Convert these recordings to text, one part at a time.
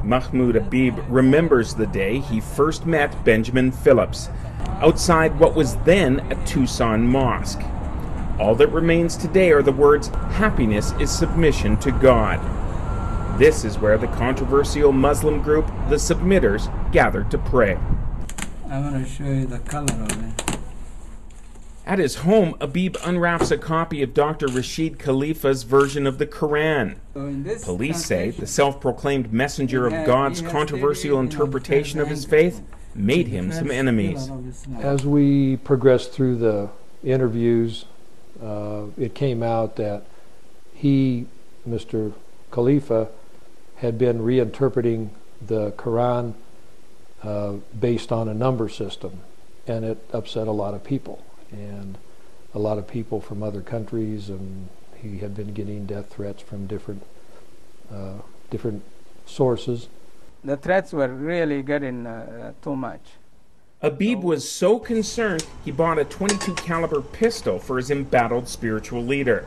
Mahmoud Habib remembers the day he first met Benjamin Phillips outside what was then a Tucson mosque. All that remains today are the words, "Happiness is submission to God." This is where the controversial Muslim group, the Submitters, gathered to pray. I want to show you the color of it. At his home, Habib unwraps a copy of Dr. Rashid Khalifa's version of the Quran. Police say the self-proclaimed messenger of God's controversial interpretation of his faith made him some enemies. As we progressed through the interviews, it came out that he, Mr. Khalifa, had been reinterpreting the Quran based on a number system, and it upset a lot of people. And a lot of people from other countries, and he had been getting death threats from different sources. The threats were really getting too much. Habib was so concerned he bought a .22 caliber pistol for his embattled spiritual leader.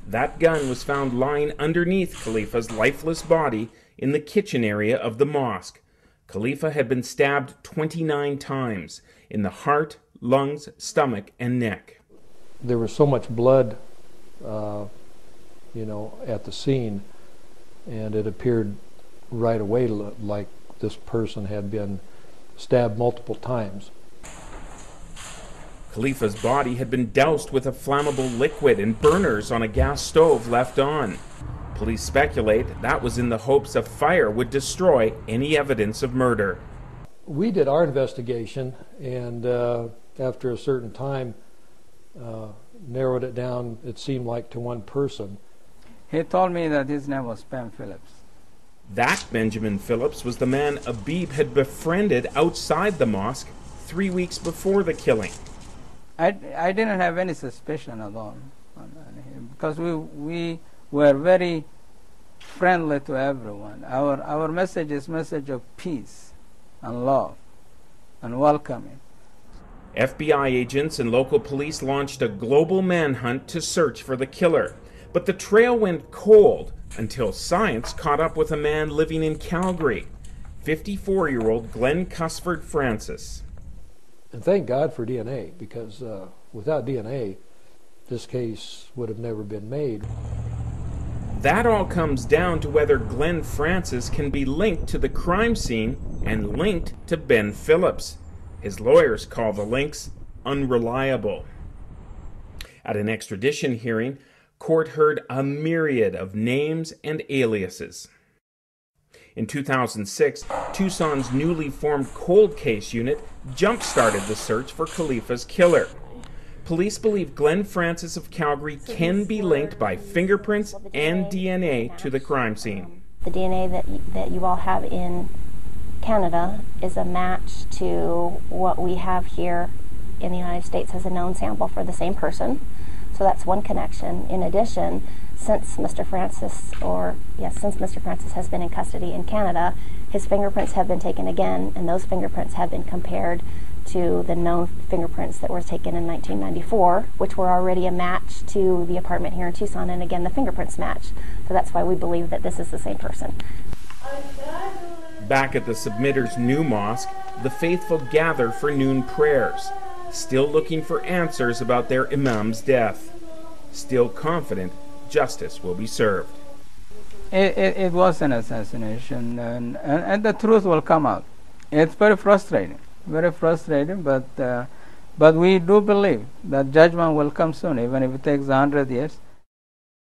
That gun was found lying underneath Khalifa's lifeless body in the kitchen area of the mosque. Khalifa had been stabbed 29 times in the heart, lungs, stomach, and neck. There was so much blood, at the scene, and it appeared right away like this person had been stabbed multiple times. Khalifa's body had been doused with a flammable liquid and burners on a gas stove left on. Police speculate that was in the hopes a fire would destroy any evidence of murder. We did our investigation, and after a certain time, narrowed it down, it seemed like, to one person. He told me that his name was Ben Phillips. That Benjamin Phillips was the man Habib had befriended outside the mosque 3 weeks before the killing. I didn't have any suspicion at all on him, because we were very friendly to everyone. Our message is message of peace and love and welcoming. FBI agents and local police launched a global manhunt to search for the killer. But the trail went cold until science caught up with a man living in Calgary, 54-year-old Glenn Cuthbert Francis. And thank God for DNA, because without DNA, this case would have never been made. That all comes down to whether Glenn Francis can be linked to the crime scene and linked to Ben Phillips. His lawyers call the links unreliable. At an extradition hearing, court heard a myriad of names and aliases. In 2006, Tucson's newly formed cold case unit jump-started the search for Khalifa's killer. Police believe Glenn Francis of Calgary can be linked by fingerprints and DNA to the crime scene. The DNA that you all have in Canada is a match to what we have here in the United States as a known sample for the same person. So that's one connection. In addition, since Mr. Francis has been in custody in Canada, his fingerprints have been taken again, and those fingerprints have been compared to the known fingerprints that were taken in 1994, which were already a match to the apartment here in Tucson, and again the fingerprints match. So that's why we believe that this is the same person. Back at the Submitters' new mosque, the faithful gather for noon prayers, still looking for answers about their imam's death, still confident justice will be served. It was an assassination, and the truth will come out. It's very frustrating, but we do believe that judgment will come soon, even if it takes 100 years.